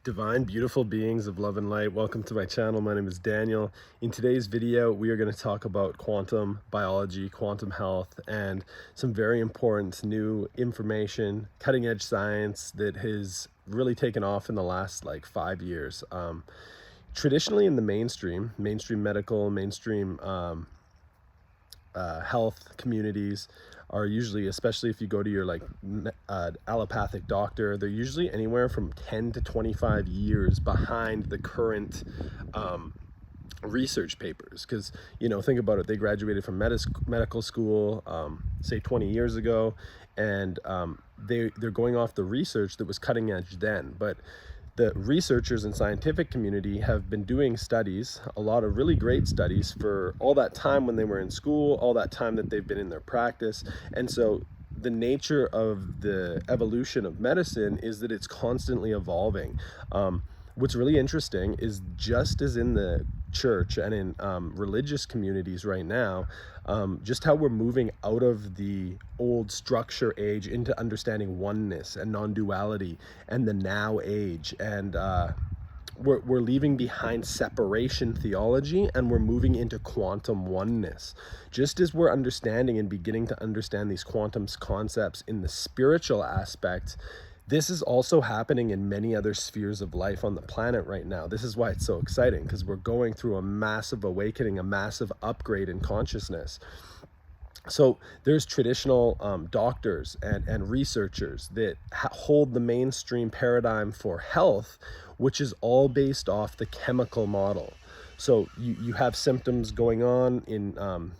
Divine, beautiful beings of love and light, welcome to my channel. My name is Daniel. In today's video, we are going to talk about quantum biology, quantum health, and some very important new information, cutting edge science that has really taken off in the last 5 years. Traditionally in the mainstream medical, mainstream health communities are usually, especially if you go to your allopathic doctor, they're usually anywhere from 10 to 25 years behind the current research papers. Because, think about it, they graduated from medical school, say 20 years ago, and they're going off the research that was cutting edge then. But the researchers and scientific community have been doing studies, a lot of really great studies, for all that time when they were in school, all that time that they've been in their practice. And so the nature of the evolution of medicine is that it's constantly evolving. What's really interesting is, just as in the church and in religious communities right now, just how we're moving out of the old structure age into understanding oneness and non-duality and the now age. And we're leaving behind separation theology and we're moving into quantum oneness. Just as we're understanding and beginning to understand these quantum concepts in the spiritual aspect, this is also happening in many other spheres of life on the planet right now. This is why it's so exciting, because we're going through a massive awakening, a massive upgrade in consciousness. So there's traditional doctors and researchers that hold the mainstream paradigm for health, which is all based off the chemical model. So you have symptoms going on in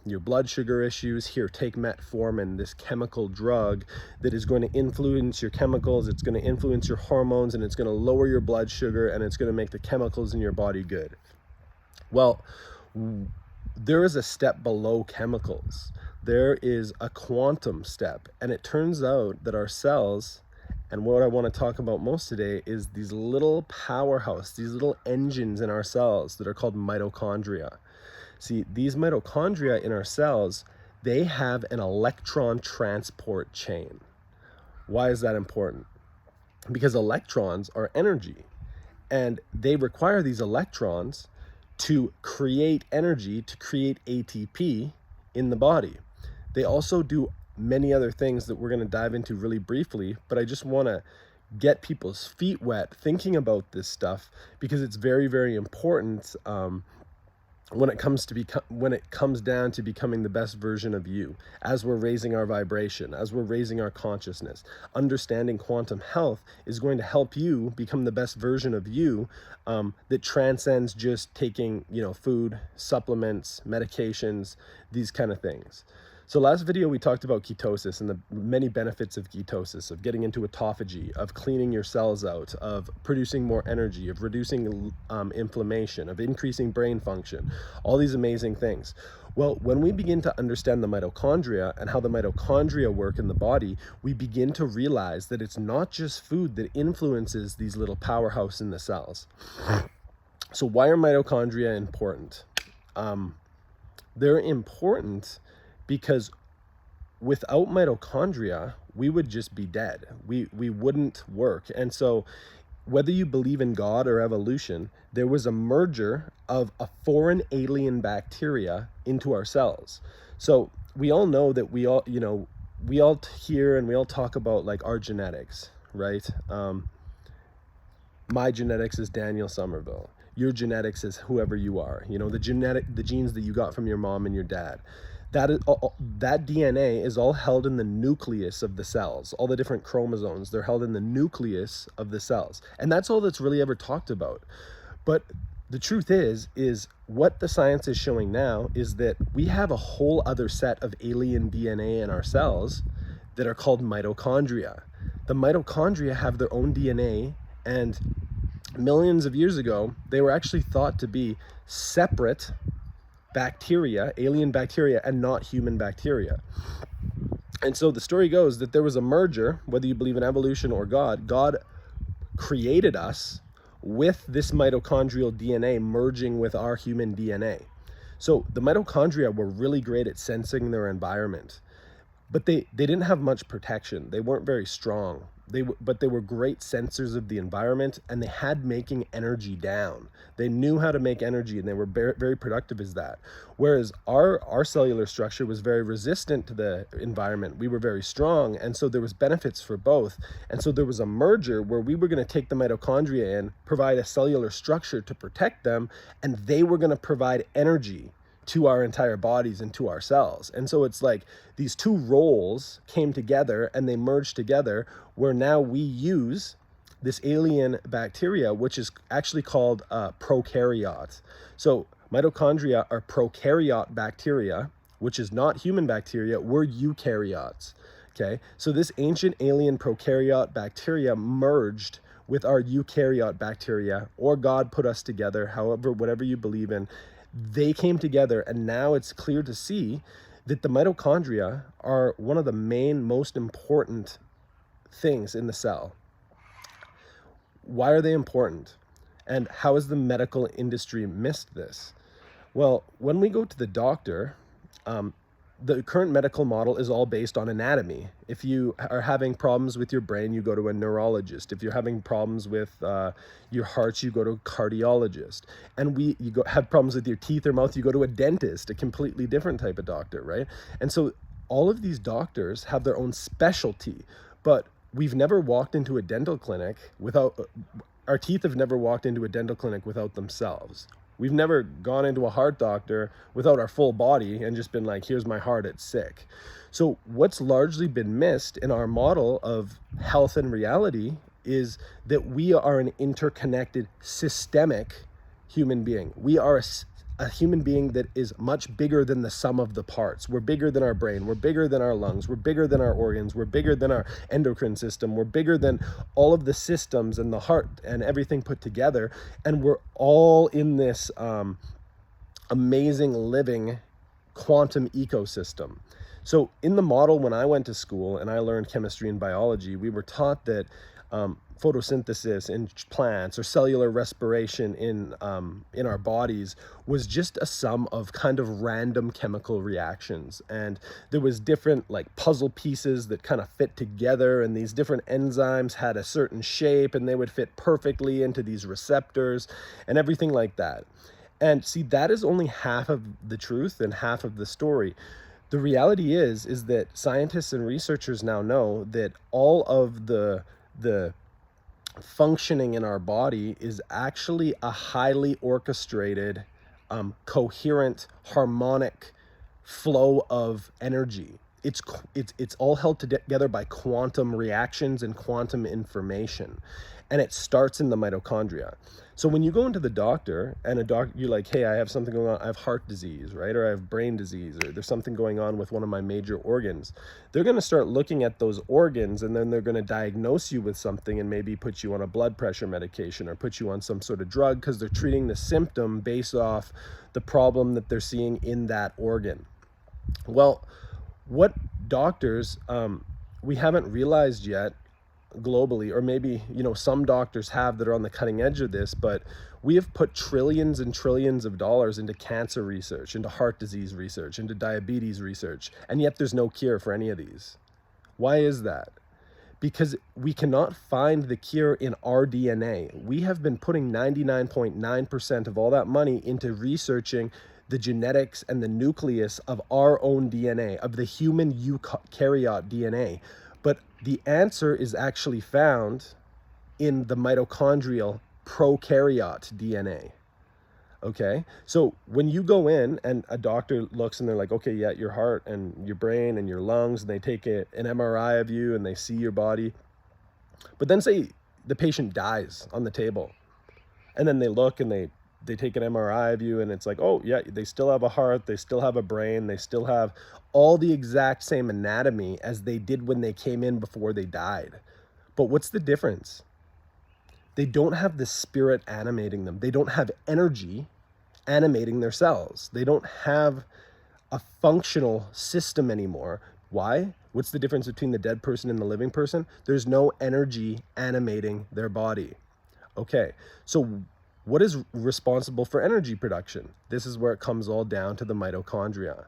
your blood sugar issues. Here, take metformin, this chemical drug that is going to influence your chemicals, it's going to influence your hormones, and it's going to lower your blood sugar, and it's going to make the chemicals in your body good. Well, there is a step below chemicals. There is a quantum step, and it turns out that our cells, and what I want to talk about most today, is these little powerhouse, these little engines in our cells that are called mitochondria. See, these mitochondria in our cells, they have an electron transport chain. Why is that important? Because electrons are energy, and they require these electrons to create energy, to create ATP in the body. They also do many other things that we're going to dive into really briefly, but I just want to get people's feet wet thinking about this stuff, because it's very, very important when it comes down to becoming the best version of you, as we're raising our vibration, as we're raising our consciousness. Understanding quantum health is going to help you become the best version of you that transcends just taking, food, supplements, medications, these kind of things. So last video we talked about ketosis and the many benefits of ketosis, of getting into autophagy, of cleaning your cells out, of producing more energy, of reducing inflammation, of increasing brain function, all these amazing things. Well, when we begin to understand the mitochondria and how the mitochondria work in the body, we begin to realize that it's not just food that influences these little powerhouse in the cells. So why are mitochondria important? They're important because without mitochondria, we would just be dead. We wouldn't work. And so whether you believe in God or evolution, there was a merger of a foreign alien bacteria into our cells. So we all know that we all hear and we all talk about our genetics, right? My genetics is Daniel Somerville. Your genetics is whoever you are. The genes that you got from your mom and your dad. That DNA is all held in the nucleus of the cells. All the different chromosomes, they're held in the nucleus of the cells. And that's all that's really ever talked about. But the truth is what the science is showing now is that we have a whole other set of alien DNA in our cells that are called mitochondria. The mitochondria have their own DNA, and millions of years ago, they were actually thought to be separate bacteria, alien bacteria, and not human bacteria. And so the story goes that there was a merger, whether you believe in evolution or God. God created us with this mitochondrial DNA merging with our human DNA. So the mitochondria were really great at sensing their environment, but they didn't have much protection. They weren't very strong. But they were great sensors of the environment, and they had making energy down. They knew how to make energy, and they were very, very productive as that. Whereas our cellular structure was very resistant to the environment. We were very strong, and so there was benefits for both. And so there was a merger where we were going to take the mitochondria in, provide a cellular structure to protect them, and they were going to provide energy to our entire bodies and to our cells. And so it's like these two roles came together and they merged together, where now we use this alien bacteria, which is actually called prokaryotes. So mitochondria are prokaryote bacteria, which is not human bacteria. We're eukaryotes. Okay, so this ancient alien prokaryote bacteria merged with our eukaryote bacteria, or God put us together, however, whatever you believe in. They came together, and now it's clear to see that the mitochondria are one of the main, most important things in the cell. Why are they important? And how has the medical industry missed this? Well, when we go to the doctor, the current medical model is all based on anatomy. If you are having problems with your brain, you go to a neurologist. If you're having problems with your heart, you go to a cardiologist. And have problems with your teeth or mouth, you go to a dentist, a completely different type of doctor, right? And so all of these doctors have their own specialty, but we've never walked into a dental clinic without, our teeth have never walked into a dental clinic without themselves. We've never gone into a heart doctor without our full body and just been like, here's my heart, it's sick. So what's largely been missed in our model of health and reality is that we are an interconnected, systemic human being. We are a human being that is much bigger than the sum of the parts. We're bigger than our brain. We're bigger than our lungs. We're bigger than our organs. We're bigger than our endocrine system. We're bigger than all of the systems and the heart and everything put together. And we're all in this amazing living quantum ecosystem. So in the model, when I went to school and I learned chemistry and biology, we were taught that photosynthesis in plants or cellular respiration in our bodies was just a sum of kind of random chemical reactions. And there was different like puzzle pieces that kind of fit together, and these different enzymes had a certain shape and they would fit perfectly into these receptors and everything like that. And see, that is only half of the truth and half of the story. The reality is that scientists and researchers now know that all of the functioning in our body is actually a highly orchestrated, coherent, harmonic flow of energy. It's all held together by quantum reactions and quantum information, and it starts in the mitochondria. So when you go into the doctor and you're like, hey, I have something going on, I have heart disease, right? Or I have brain disease, or there's something going on with one of my major organs. They're going to start looking at those organs, and then they're going to diagnose you with something and maybe put you on a blood pressure medication or put you on some sort of drug, because they're treating the symptom based off the problem that they're seeing in that organ. Well, what doctors we haven't realized yet globally, or maybe some doctors have that are on the cutting edge of this, but we have put trillions and trillions of dollars into cancer research, into heart disease research, into diabetes research, and yet there's no cure for any of these. Why is that? Because we cannot find the cure in our DNA. We have been putting 99.9% of all that money into researching the genetics and the nucleus of our own DNA, of the human eukaryote DNA. But the answer is actually found in the mitochondrial prokaryote DNA. Okay, so when you go in and a doctor looks and they're like, okay, yeah, your heart and your brain and your lungs, and they take an MRI of you and they see your body. But then say the patient dies on the table, and then they look and they take an MRI of you, and it's like, oh yeah, they still have a heart, they still have a brain, they still have all the exact same anatomy as they did when they came in before they died. But what's the difference? They don't have the spirit animating them. They don't have energy animating their cells. They don't have a functional system anymore. Why? What's the difference between the dead person and the living person? There's no energy animating their body. Okay, so what is responsible for energy production? This is where it comes all down to the mitochondria.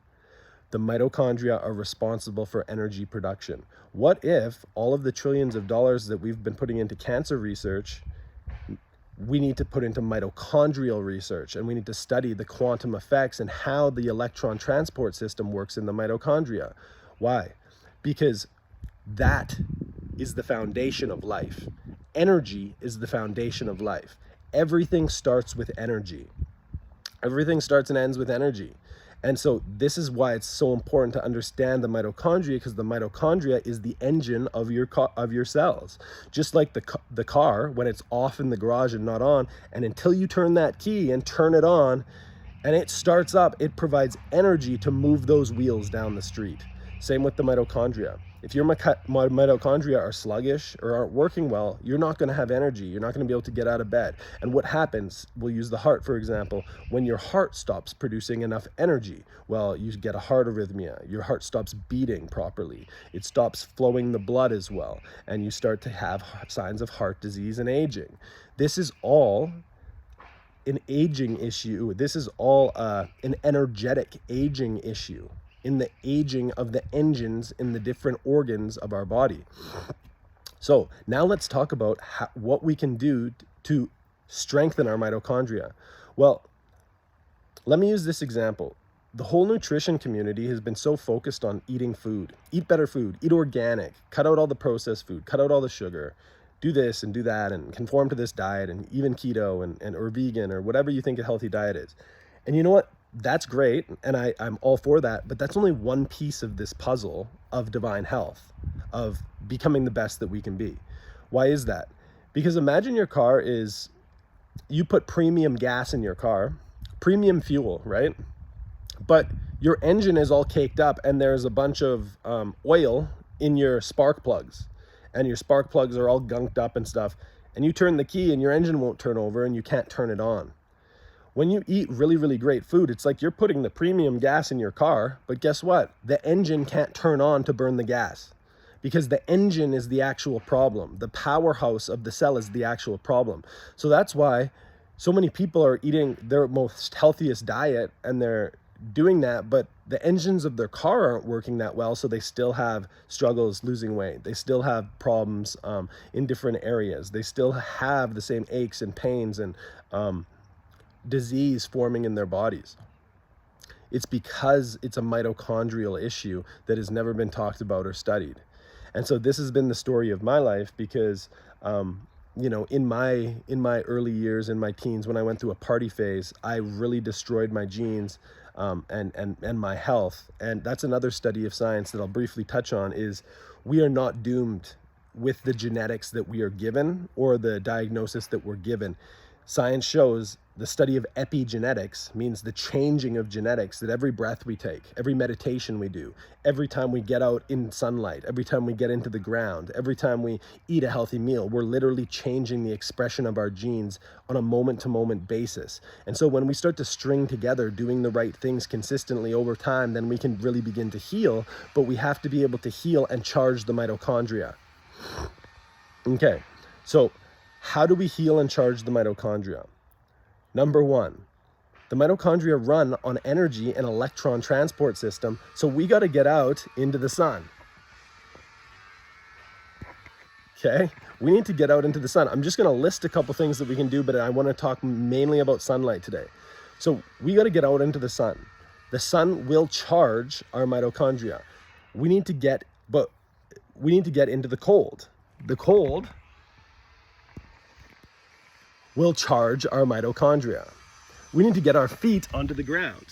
the mitochondria are responsible for energy production. What if all of the trillions of dollars that we've been putting into cancer research, we need to put into mitochondrial research, and we need to study the quantum effects and how the electron transport system works in the mitochondria? Why? Because that is the foundation of life. Energy is the foundation of life. Everything starts with energy. Everything starts and ends with energy. And so this is why it's so important to understand the mitochondria, because the mitochondria is the engine of your cells. Just like the car, when it's off in the garage and not on, and until you turn that key and turn it on and it starts up, it provides energy to move those wheels down the street. Same with the mitochondria. If your mitochondria are sluggish or aren't working well, you're not going to have energy. You're not going to be able to get out of bed. And what happens, we'll use the heart for example, when your heart stops producing enough energy, well, you get a heart arrhythmia. Your heart stops beating properly. It stops flowing the blood as well. And you start to have signs of heart disease and aging. This is all an aging issue. This is all an energetic aging issue, in the aging of the engines in the different organs of our body. So now let's talk about what we can do to strengthen our mitochondria. Well, let me use this example. The whole nutrition community has been so focused on eating food. Eat better food, eat organic, cut out all the processed food, cut out all the sugar, do this and do that, and conform to this diet, and even keto and or vegan or whatever you think a healthy diet is. And you know what? That's great, and I'm all for that, but that's only one piece of this puzzle of divine health, of becoming the best that we can be. Why is that? Because imagine your car is, you put premium gas in your car, premium fuel, right? But your engine is all caked up and there's a bunch of oil in your spark plugs, and your spark plugs are all gunked up and stuff, and you turn the key and your engine won't turn over and you can't turn it on. When you eat really, really great food, it's like you're putting the premium gas in your car, but guess what? The engine can't turn on to burn the gas, because the engine is the actual problem. The powerhouse of the cell is the actual problem. So that's why so many people are eating their most healthiest diet and they're doing that, but the engines of their car aren't working that well, so they still have struggles losing weight. They still have problems in different areas. They still have the same aches and pains and disease forming in their bodies. It's because it's a mitochondrial issue that has never been talked about or studied. And so this has been the story of my life, because you know, in my early years, in my teens, when I went through a party phase, I really destroyed my genes and my health. And that's another study of science that I'll briefly touch on, is we are not doomed with the genetics that we are given or the diagnosis that we're given. Science shows, the study of epigenetics means the changing of genetics, that every breath we take, every meditation we do, every time we get out in sunlight, every time we get into the ground, every time we eat a healthy meal, we're literally changing the expression of our genes on a moment-to-moment basis. And so when we start to string together doing the right things consistently over time, then we can really begin to heal, but we have to be able to heal and charge the mitochondria. Okay, so how do we heal and charge the mitochondria? Number one, the mitochondria run on energy and electron transport system, so we got to get out into the sun. Okay, we need to get out into the sun. I'm just going to list a couple things that we can do, but I want to talk mainly about sunlight today. So we got to get out into the sun. The sun will charge our mitochondria. We need to get into the cold. The cold will charge our mitochondria. We need to get our feet onto the ground.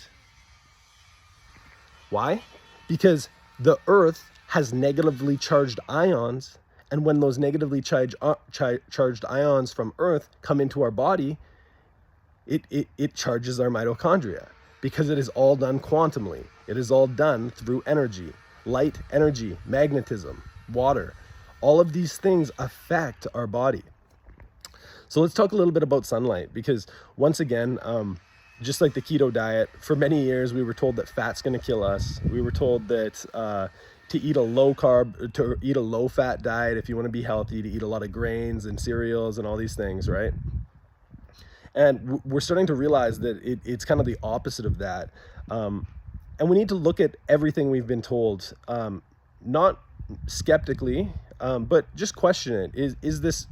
Why? Because the earth has negatively charged ions, and when those negatively charged ions from earth come into our body, it charges our mitochondria, because it is all done quantumly. It is all done through energy, light energy, magnetism, water. All of these things affect our body. So let's talk a little bit about sunlight, because once again, just like the keto diet, for many years we were told that fat's going to kill us. We were told that to eat a low carb, to eat a low fat diet if you want to be healthy, to eat a lot of grains and cereals and all these things, right? And we're starting to realize that it's kind of the opposite of that. And we need to look at everything we've been told, not skeptically, but just question it. Is this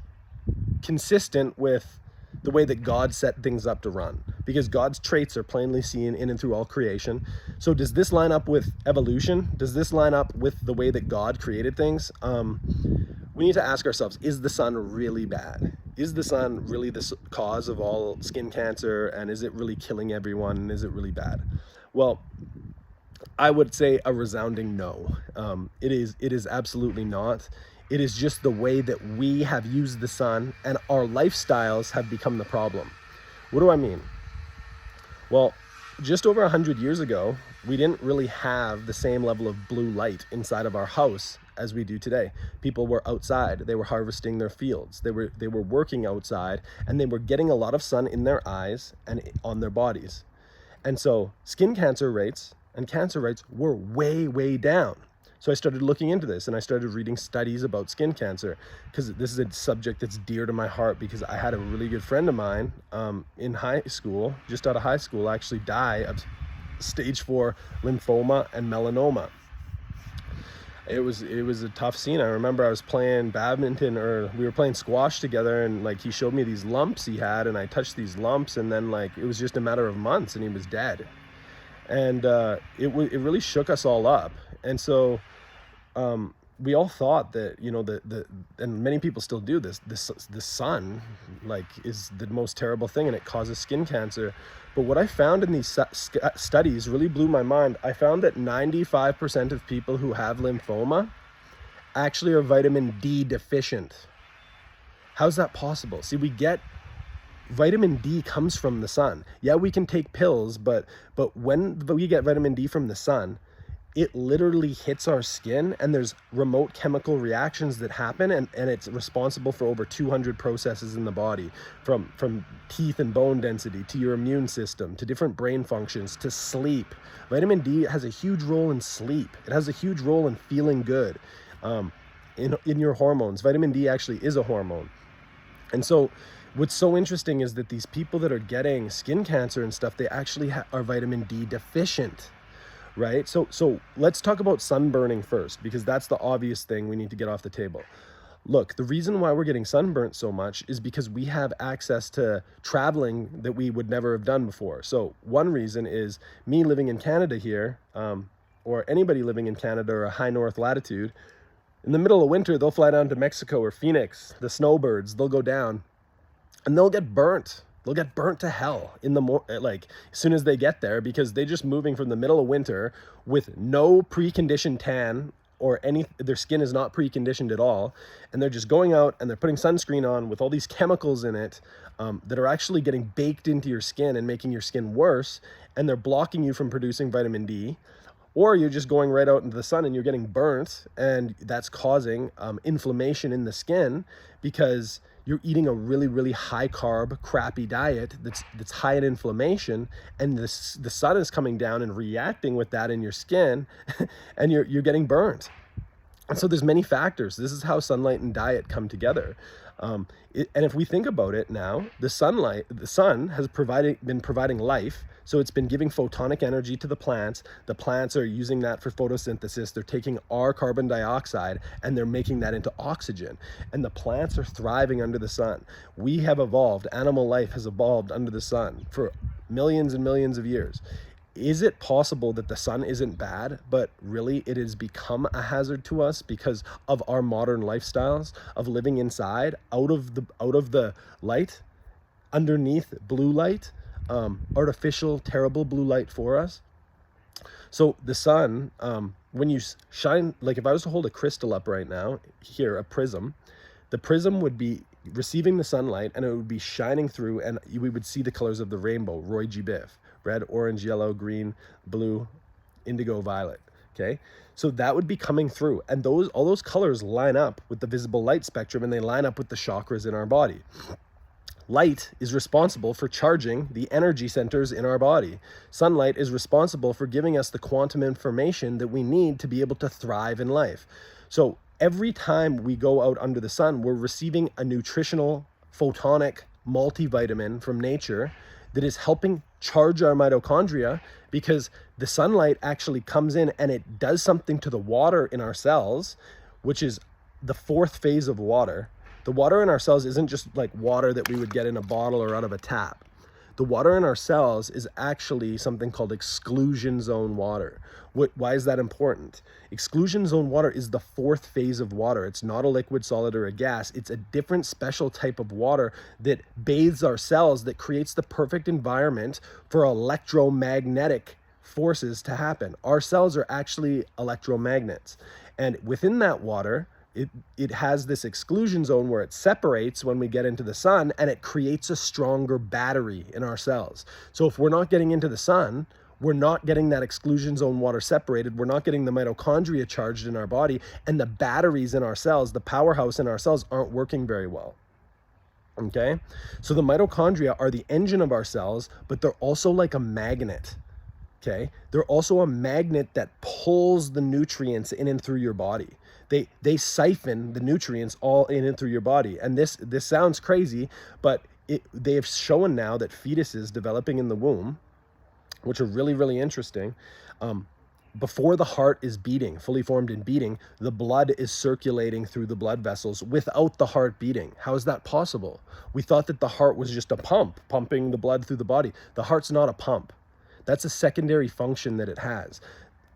consistent with the way that God set things up to run? Because God's traits are plainly seen in and through all creation. So does this line up with evolution? Does this line up with the way that God created things? We need to ask ourselves, is the sun really bad? Is the sun really the cause of all skin cancer? And is it really killing everyone? And is it really bad? Well, I would say a resounding no. It is absolutely not. It is just the way that we have used the sun, and our lifestyles have become the problem. What do I mean? Well, just over 100 years ago, we didn't really have the same level of blue light inside of our house as we do today. People were outside, they were harvesting their fields, they were working outside, and they were getting a lot of sun in their eyes and on their bodies. And so skin cancer rates and cancer rates were way, way down. So I started looking into this, and I started reading studies about skin cancer, because this is a subject that's dear to my heart, because I had a really good friend of mine in high school, just out of high school, actually die of stage 4 lymphoma and melanoma. It was a tough scene. I remember I was playing badminton, or we were playing squash together, and like he showed me these lumps he had, and I touched these lumps, and then like it was just a matter of months and he was dead. And it really shook us all up. And so we all thought that, you know, and many people still do this, the sun like is the most terrible thing, and it causes skin cancer. But what I found in these studies really blew my mind. I found that 95% of people who have lymphoma actually are vitamin D deficient. How's that possible? See, vitamin D comes from the sun. Yeah, we can take pills, but when we get vitamin D from the sun, it literally hits our skin, and there's remote chemical reactions that happen, and it's responsible for over 200 processes in the body, from teeth and bone density to your immune system to different brain functions to sleep. Vitamin D has a huge role in sleep. It has a huge role in feeling good, in your hormones. Vitamin D actually is a hormone. And so what's so interesting is that these people that are getting skin cancer and stuff, they actually are vitamin D deficient. Right? So let's talk about sunburning first, because that's the obvious thing we need to get off the table. Look, the reason why we're getting sunburnt so much is because we have access to traveling that we would never have done before. So one reason is me living in Canada here, or anybody living in Canada or a high north latitude. In the middle of winter, they'll fly down to Mexico or Phoenix, the snowbirds, they'll go down and they'll get burnt. They'll get burnt to hell as soon as they get there, because they're just moving from the middle of winter with no preconditioned tan, or their skin is not preconditioned at all, and they're just going out and they're putting sunscreen on with all these chemicals in it that are actually getting baked into your skin and making your skin worse, and they're blocking you from producing vitamin D. Or you're just going right out into the sun and you're getting burnt, and that's causing inflammation in the skin, because you're eating a really, really high carb, crappy diet that's high in inflammation, and the sun is coming down and reacting with that in your skin, and you're getting burnt. And so there's many factors. This is how sunlight and diet come together. And if we think about it now, the sun has been providing life. So it's been giving photonic energy to the plants. The plants are using that for photosynthesis. They're taking our carbon dioxide and they're making that into oxygen. And the plants are thriving under the sun. We have evolved, animal life has evolved under the sun for millions and millions of years. Is it possible that the sun isn't bad, but really it has become a hazard to us because of our modern lifestyles of living inside, out of the light, underneath blue light, artificial, terrible blue light for us? So the sun, when you shine, like if I was to hold a crystal up right now, here, a prism, the prism would be receiving the sunlight and it would be shining through, and we would see the colors of the rainbow, Roy G. Biff. Red, orange, yellow, green, blue, indigo, violet. Okay, so that would be coming through, and all those colors line up with the visible light spectrum, and they line up with the chakras in our body. Light is responsible for charging the energy centers in our body. Sunlight is responsible for giving us the quantum information that we need to be able to thrive in life. So every time we go out under the sun, we're receiving a nutritional, photonic, multivitamin from nature that is helping charge our mitochondria, because the sunlight actually comes in and it does something to the water in our cells, which is the fourth phase of water. The water in our cells isn't just like water that we would get in a bottle or out of a tap. The water in our cells is actually something called exclusion zone water. Why is that important? Exclusion zone water is the fourth phase of water. It's not a liquid, solid, or a gas. It's a different special type of water that bathes our cells, that creates the perfect environment for electromagnetic forces to happen. Our cells are actually electromagnets. And within that water, it has this exclusion zone where it separates when we get into the sun, and it creates a stronger battery in our cells. So if we're not getting into the sun, we're not getting that exclusion zone water separated. We're not getting the mitochondria charged in our body, and the batteries in our cells, the powerhouse in our cells, aren't working very well. Okay? So the mitochondria are the engine of our cells, but they're also like a magnet. Okay? They're also a magnet that pulls the nutrients in and through your body. They siphon the nutrients all in and through your body. And this sounds crazy, but they have shown now that fetuses developing in the womb, which are really, really interesting, before the heart is beating, fully formed and beating, the blood is circulating through the blood vessels without the heart beating. How is that possible? We thought that the heart was just a pump, pumping the blood through the body. The heart's not a pump. That's a secondary function that it has.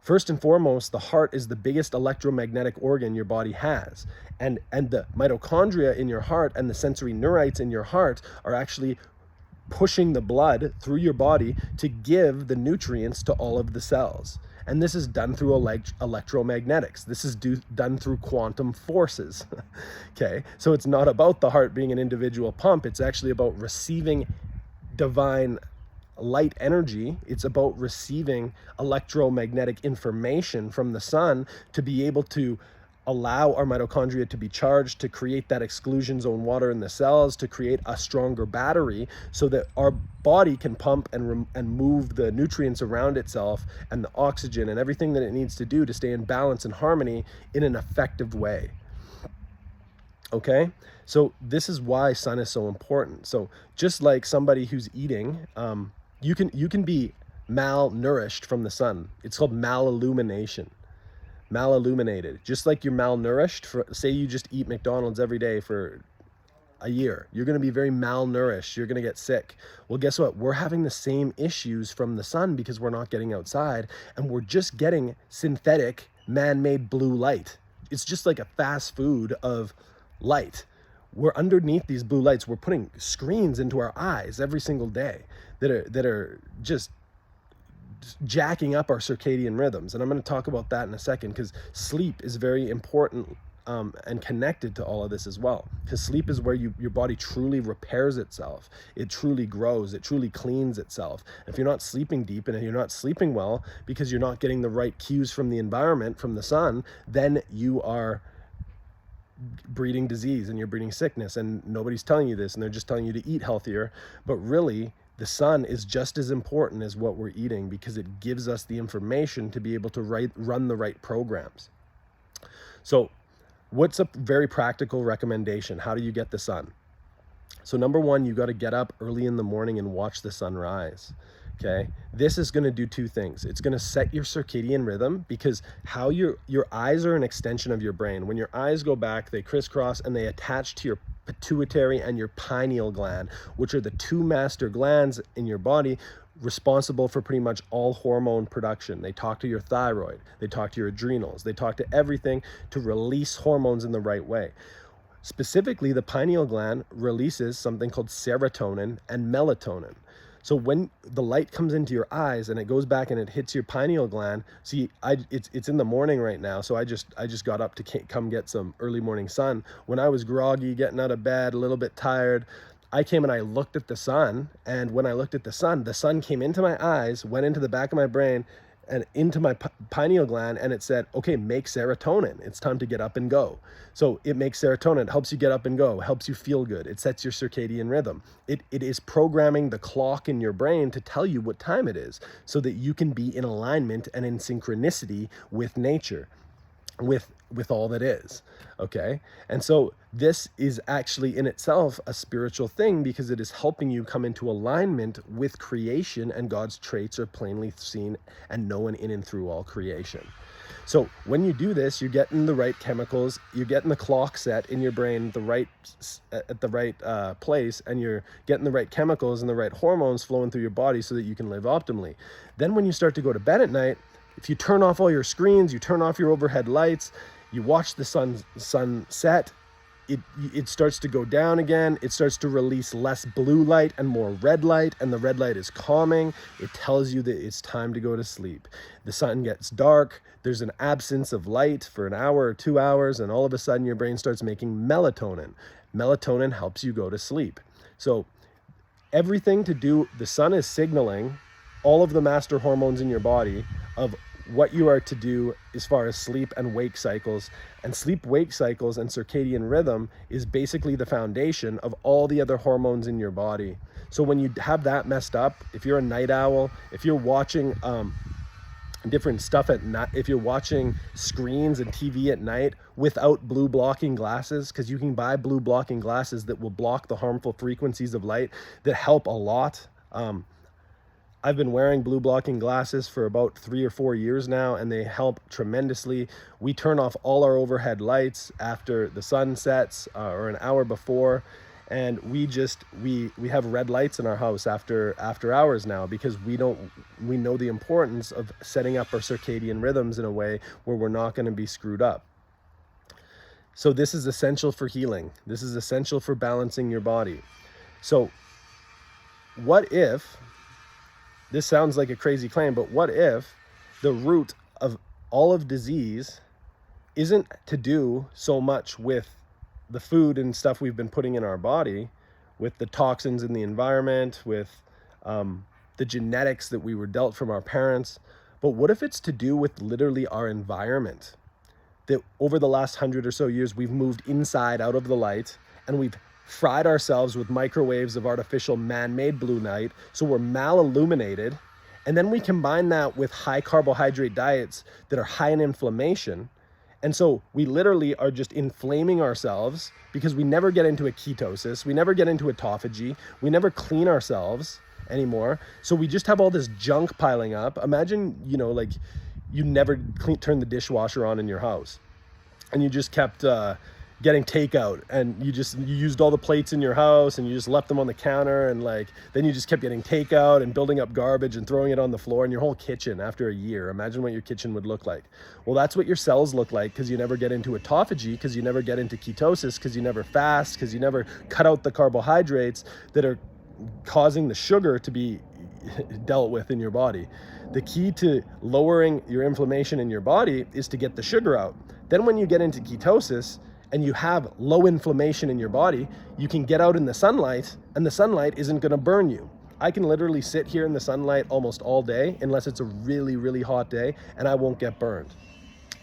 First and foremost, the heart is the biggest electromagnetic organ your body has. And the mitochondria in your heart and the sensory neurites in your heart are actually pushing the blood through your body to give the nutrients to all of the cells. And this is done through electromagnetics. This is done through quantum forces. Okay, so it's not about the heart being an individual pump. It's actually about receiving divine light energy. It's about receiving electromagnetic information from the sun to be able to allow our mitochondria to be charged, to create that exclusion zone water in the cells, to create a stronger battery so that our body can pump and move the nutrients around itself and the oxygen and everything that it needs to do to stay in balance and harmony in an effective way. Okay, so this is why sun is so important. So just like somebody who's eating, you can be malnourished from the sun. It's called malillumination. Malilluminated. Just like you're malnourished, say you just eat McDonald's every day for a year, you're going to be very malnourished. You're going to get sick. Well, guess what? We're having the same issues from the sun because we're not getting outside, and we're just getting synthetic, man-made blue light. It's just like a fast food of light. We're underneath these blue lights. We're putting screens into our eyes every single day that are just jacking up our circadian rhythms. And I'm going to talk about that in a second, because sleep is very important and connected to all of this as well. Because sleep is where your body truly repairs itself. It truly grows. It truly cleans itself. If you're not sleeping deep and if you're not sleeping well because you're not getting the right cues from the environment, from the sun, then you are breeding disease and you're breeding sickness, and nobody's telling you this, and they're just telling you to eat healthier. But really, the sun is just as important as what we're eating, because it gives us the information to be able to run the right programs. So what's a very practical recommendation? How do you get the sun? So number one, you got to get up early in the morning and watch the sun rise. Okay, this is going to do two things. It's going to set your circadian rhythm, because how your eyes are an extension of your brain. When your eyes go back, they crisscross and they attach to your pituitary and your pineal gland, which are the two master glands in your body responsible for pretty much all hormone production. They talk to your thyroid, they talk to your adrenals, they talk to everything to release hormones in the right way. Specifically, the pineal gland releases something called serotonin and melatonin. So when the light comes into your eyes and it goes back and it hits your pineal gland, see, it's in the morning right now, so I just got up to come get some early morning sun. When I was groggy, getting out of bed, a little bit tired, I came and I looked at the sun, and when I looked at the sun came into my eyes, went into the back of my brain, and into my pineal gland, and it said, okay, make serotonin. It's time to get up and go. So it makes serotonin, it helps you get up and go, helps you feel good. It sets your circadian rhythm. It is programming the clock in your brain to tell you what time it is, so that you can be in alignment and in synchronicity with nature. with all that is. Okay, and so this is actually in itself a spiritual thing, because it is helping you come into alignment with creation, and God's traits are plainly seen and known in and through all creation. So when you do this, you're getting the right chemicals, you're getting the clock set in your brain at the right place, and you're getting the right chemicals and the right hormones flowing through your body so that you can live optimally. Then when you start to go to bed at night, if you turn off all your screens, you turn off your overhead lights, you watch the sun set, it starts to go down again. It starts to release less blue light and more red light, and the red light is calming. It tells you that it's time to go to sleep. The sun gets dark, there's an absence of light for an hour or 2 hours, and all of a sudden your brain starts making melatonin. Melatonin helps you go to sleep. So everything to do, the sun is signaling all of the master hormones in your body of what you are to do as far as sleep and wake cycles. And sleep wake cycles and circadian rhythm is basically the foundation of all the other hormones in your body. So when you have that messed up, if you're a night owl, if you're watching different stuff at night, if you're watching screens and TV at night without blue blocking glasses, because you can buy blue blocking glasses that will block the harmful frequencies of light that help a lot. I've been wearing blue blocking glasses for about 3 or 4 years now, and they help tremendously. We turn off all our overhead lights after the sun sets or an hour before, and we have red lights in our house after hours now, because we know the importance of setting up our circadian rhythms in a way where we're not going to be screwed up. So this is essential for healing. This is essential for balancing your body. So what if, this sounds like a crazy claim, but what if the root of all of disease isn't to do so much with the food and stuff we've been putting in our body, with the toxins in the environment, with the genetics that we were dealt from our parents, but what if it's to do with literally our environment? That over the last 100 or so years, we've moved inside out of the light, and we've fried ourselves with microwaves of artificial man-made blue light, so we're mal-illuminated, and then we combine that with high carbohydrate diets that are high in inflammation, and so we literally are just inflaming ourselves because we never get into a ketosis, we never get into autophagy, we never clean ourselves anymore, so we just have all this junk piling up. Imagine, like you never turn the dishwasher on in your house, and you just kept getting takeout, and you used all the plates in your house, and you just left them on the counter, and then you just kept getting takeout and building up garbage and throwing it on the floor in your whole kitchen after a year. Imagine what your kitchen would look like. Well, that's what your cells look like, because you never get into autophagy, because you never get into ketosis, because you never fast, because you never cut out the carbohydrates that are causing the sugar to be dealt with in your body. The key to lowering your inflammation in your body is to get the sugar out. Then when you get into ketosis and you have low inflammation in your body, you can get out in the sunlight, and the sunlight isn't going to burn you. I can literally sit here in the sunlight almost all day, unless it's a really, really hot day, and I won't get burned.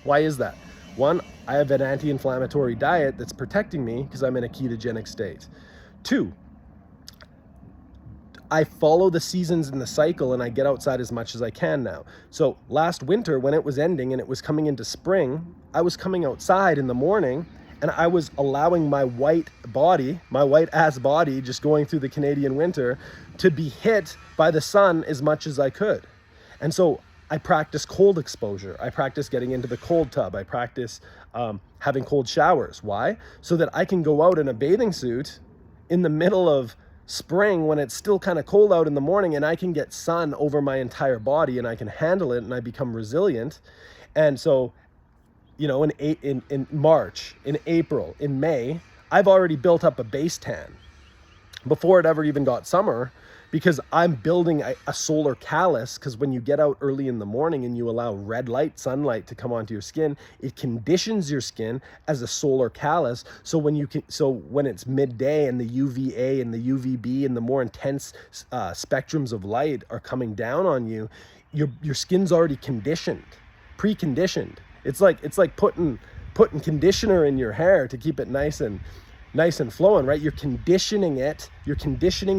Why is that? One, I have an anti-inflammatory diet that's protecting me because I'm in a ketogenic state. Two, I follow the seasons in the cycle, and I get outside as much as I can now. So last winter, when it was ending and it was coming into spring, I was coming outside in the morning, and I was allowing my white ass body, just going through the Canadian winter, to be hit by the sun as much as I could. And so I practice cold exposure. I practice getting into the cold tub. I practice having cold showers. Why? So that I can go out in a bathing suit in the middle of spring when it's still kind of cold out in the morning, and I can get sun over my entire body, and I can handle it, and I become resilient. And so, in March, in April, in May, I've already built up a base tan before it ever even got summer, because I'm building a solar callus. Because when you get out early in the morning and you allow red light, sunlight to come onto your skin, it conditions your skin as a solar callus. So when it's midday and the UVA and the UVB and the more intense spectrums of light are coming down on you, your skin's already preconditioned. It's like putting conditioner in your hair to keep it nice and flowing, right? You're conditioning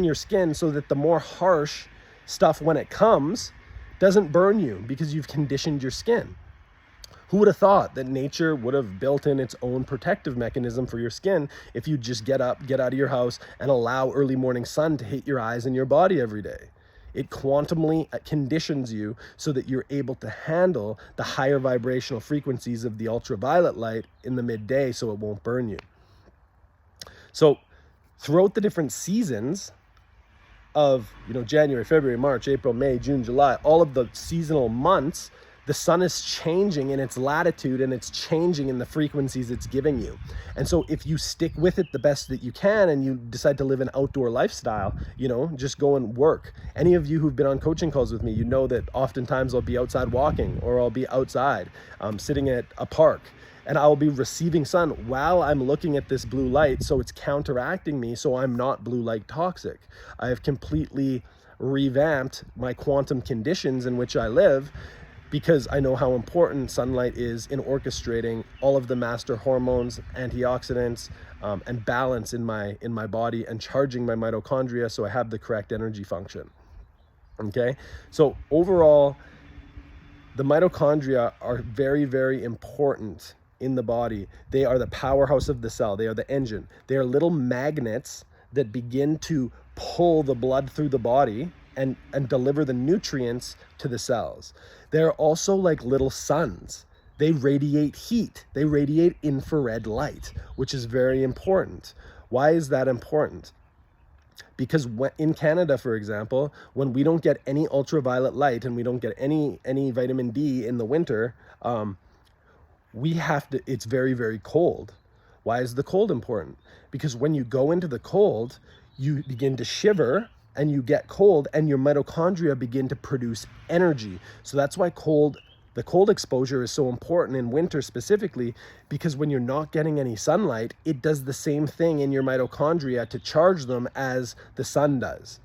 your skin so that the more harsh stuff, when it comes, doesn't burn you, because you've conditioned your skin. Who would have thought that nature would have built in its own protective mechanism for your skin if you just get up, get out of your house, and allow early morning sun to hit your eyes and your body every day? It quantumly conditions you so that you're able to handle the higher vibrational frequencies of the ultraviolet light in the midday so it won't burn you. So throughout the different seasons of, January, February, March, April, May, June, July, all of the seasonal months, the sun is changing in its latitude and it's changing in the frequencies it's giving you. And so if you stick with it the best that you can and you decide to live an outdoor lifestyle, just go and work. Any of you who've been on coaching calls with me, you know that oftentimes I'll be outside walking, or I'll be outside sitting at a park, and I'll be receiving sun while I'm looking at this blue light. So it's counteracting me, so I'm not blue light toxic. I have completely revamped my quantum conditions in which I live, because I know how important sunlight is in orchestrating all of the master hormones, antioxidants, and balance in my body, and charging my mitochondria so I have the correct energy function. Okay, so overall, the mitochondria are very, very important in the body. They are the powerhouse of the cell. They are the engine. They are little magnets that begin to pull the blood through the body and deliver the nutrients to the cells. They're also like little suns. They radiate heat. They radiate infrared light, which is very important. Why is that important? Because in Canada, for example, when we don't get any ultraviolet light and we don't get any vitamin D in the winter, it's very, very cold. Why is the cold important? Because when you go into the cold, you begin to shiver and you get cold, and your mitochondria begin to produce energy. So that's why the cold exposure is so important in winter specifically, because when you're not getting any sunlight, it does the same thing in your mitochondria to charge them as the sun does.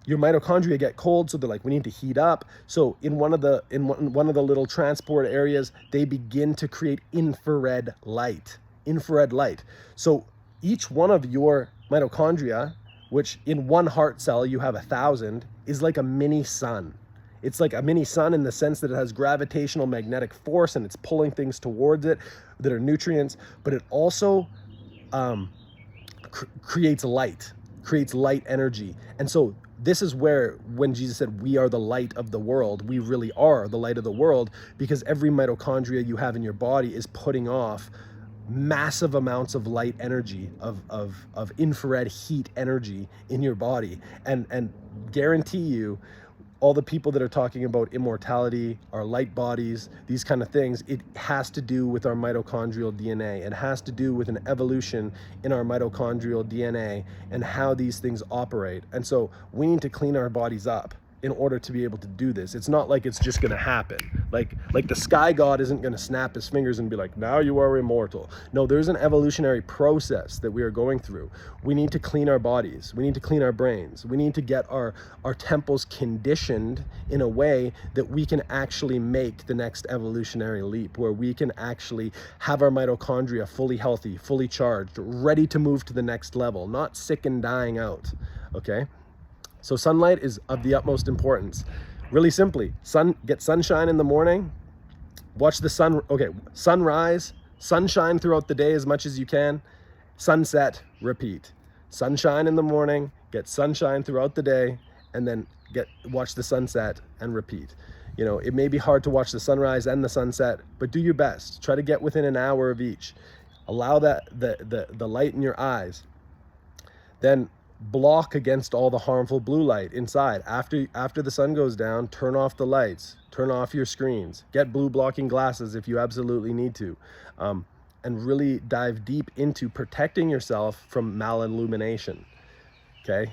Your mitochondria get cold, so they're like, we need to heat up. So in one of the little transport areas, they begin to create infrared light. So each one of your mitochondria, which in one heart cell you have 1,000, is like a mini sun. It's like a mini sun in the sense that it has gravitational magnetic force and it's pulling things towards it that are nutrients, but it also creates light energy. And so this is where, when Jesus said, we are the light of the world, we really are the light of the world, because every mitochondria you have in your body is putting off massive amounts of light energy, of infrared heat energy in your body. And guarantee you, all the people that are talking about immortality, our light bodies, these kind of things, it has to do with our mitochondrial DNA. It has to do with an evolution in our mitochondrial DNA and how these things operate. And so we need to clean our bodies up in order to be able to do this. It's not like it's just going to happen. Like the sky god isn't going to snap his fingers and be like, now you are immortal. No, there's an evolutionary process that we are going through. We need to clean our bodies. We need to clean our brains. We need to get our temples conditioned in a way that we can actually make the next evolutionary leap, where we can actually have our mitochondria fully healthy, fully charged, ready to move to the next level, not sick and dying out. Okay? So sunlight is of the utmost importance. Really simply, get sunshine in the morning, watch the sunrise, sunshine throughout the day as much as you can, sunset, repeat. Sunshine in the morning, get sunshine throughout the day, and then watch the sunset and repeat. It may be hard to watch the sunrise and the sunset, but do your best. Try to get within an hour of each. Allow the light in your eyes. Then block against all the harmful blue light inside. After the sun goes down, turn off the lights, turn off your screens, get blue blocking glasses if you absolutely need to, and really dive deep into protecting yourself from masillumination. Okay?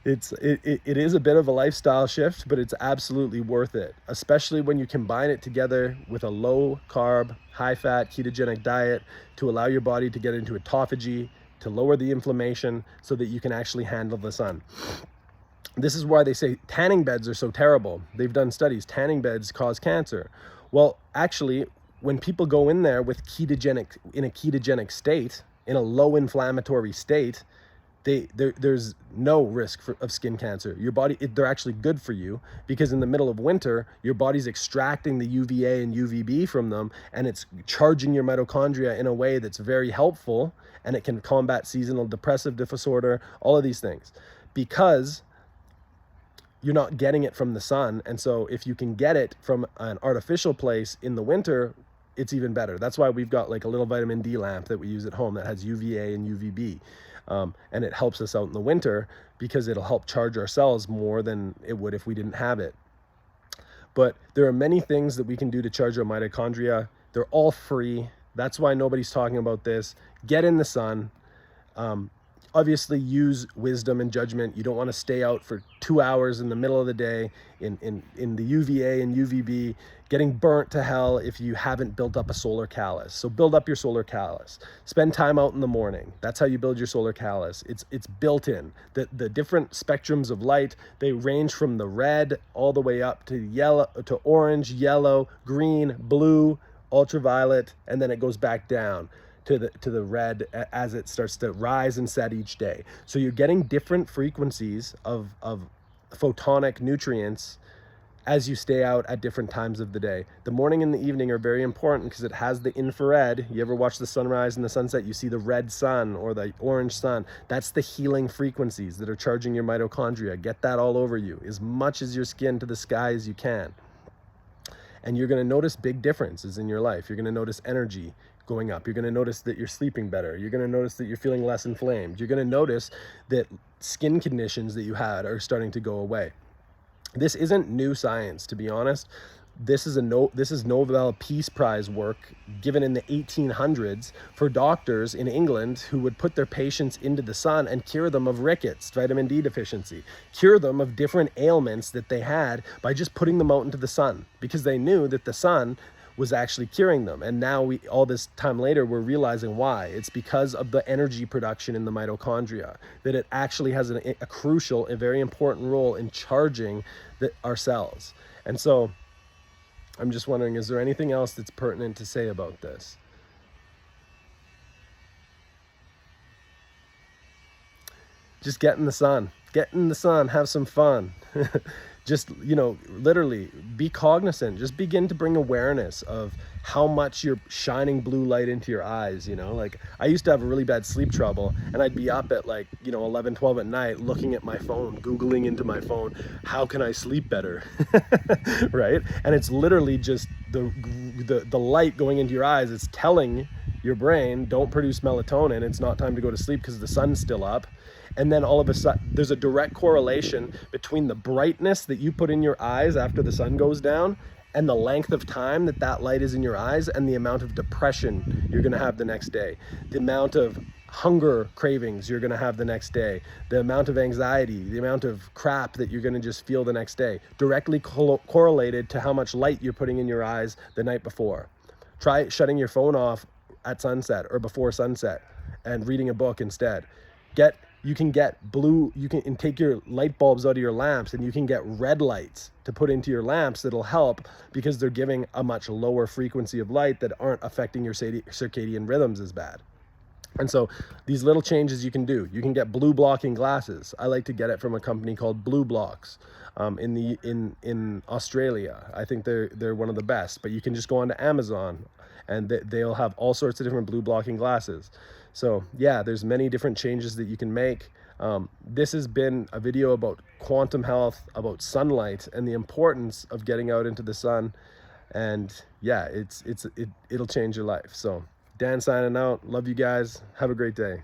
It is a bit of a lifestyle shift, but it's absolutely worth it, especially when you combine it together with a low carb, high fat ketogenic diet to allow your body to get into autophagy, to lower the inflammation so that you can actually handle the sun. This is why they say tanning beds are so terrible. They've done studies, tanning beds cause cancer. Well, actually, when people go in there in a ketogenic state, in a low inflammatory state, there's no risk of skin cancer. Your body, they're actually good for you, because in the middle of winter, your body's extracting the UVA and UVB from them, and it's charging your mitochondria in a way that's very helpful, and it can combat seasonal depressive disorder, all of these things, because you're not getting it from the sun. And so if you can get it from an artificial place in the winter, it's even better. That's why we've got like a little vitamin D lamp that we use at home that has UVA and UVB. And it helps us out in the winter because it'll help charge our cells more than it would if we didn't have it. But there are many things that we can do to charge our mitochondria. They're all free. That's why nobody's talking about this. Get in the sun. Obviously use wisdom and judgment. You don't want to stay out for 2 hours in the middle of the day in the UVA and UVB, getting burnt to hell if you haven't built up a solar callus. So build up your solar callus. Spend time out in the morning. That's how you build your solar callus. It's built in. The different spectrums of light, they range from the red all the way up to yellow, to orange, yellow, green, blue, ultraviolet, and then it goes back down to the red as it starts to rise and set each day. So you're getting different frequencies of photonic nutrients as you stay out at different times of the day. The morning and the evening are very important because it has the infrared. You ever watch the sunrise and the sunset? You see the red sun or the orange sun. That's the healing frequencies that are charging your mitochondria. Get that all over you, as much as your skin to the sky as you can. And you're going to notice big differences in your life. You're going to notice energy going up. You're going to notice that you're sleeping better. You're going to notice that you're feeling less inflamed. You're going to notice that skin conditions that you had are starting to go away. This isn't new science, to be honest. This is Nobel Peace Prize work given in the 1800s for doctors in England who would put their patients into the sun and cure them of rickets, vitamin D deficiency, cure them of different ailments that they had by just putting them out into the sun, because they knew that the sun was actually curing them. And now all this time later, we're realizing why. It's because of the energy production in the mitochondria, that it actually has a crucial, a very important role in charging our cells. And so I'm just wondering, is there anything else that's pertinent to say about this? Just get in the sun. Get in the sun, have some fun. Just, literally be cognizant. Just begin to bring awareness of how much you're shining blue light into your eyes. Like I used to have a really bad sleep trouble, and I'd be up at 11, 12 at night looking at my phone, Googling into my phone, how can I sleep better? Right? And it's literally just the light going into your eyes. It's telling your brain, don't produce melatonin. It's not time to go to sleep because the sun's still up. And then all of a sudden, there's a direct correlation between the brightness that you put in your eyes after the sun goes down and the length of time that light is in your eyes and the amount of depression you're going to have the next day, the amount of hunger cravings you're going to have the next day, the amount of anxiety, the amount of crap that you're going to just feel the next day, directly correlated to how much light you're putting in your eyes the night before. Try shutting your phone off at sunset or before sunset and reading a book instead. You can take your light bulbs out of your lamps, and you can get red lights to put into your lamps that'll help, because they're giving a much lower frequency of light that aren't affecting your circadian rhythms as bad. And so these little changes you can do. You can get blue blocking glasses. I like to get it from a company called Blue Blocks in Australia. I think they're one of the best, but you can just go onto Amazon and they'll have all sorts of different blue blocking glasses. So yeah, there's many different changes that you can make. This has been a video about quantum health, about sunlight and the importance of getting out into the sun. And yeah, it'll change your life. So Dan signing out. Love you guys. Have a great day.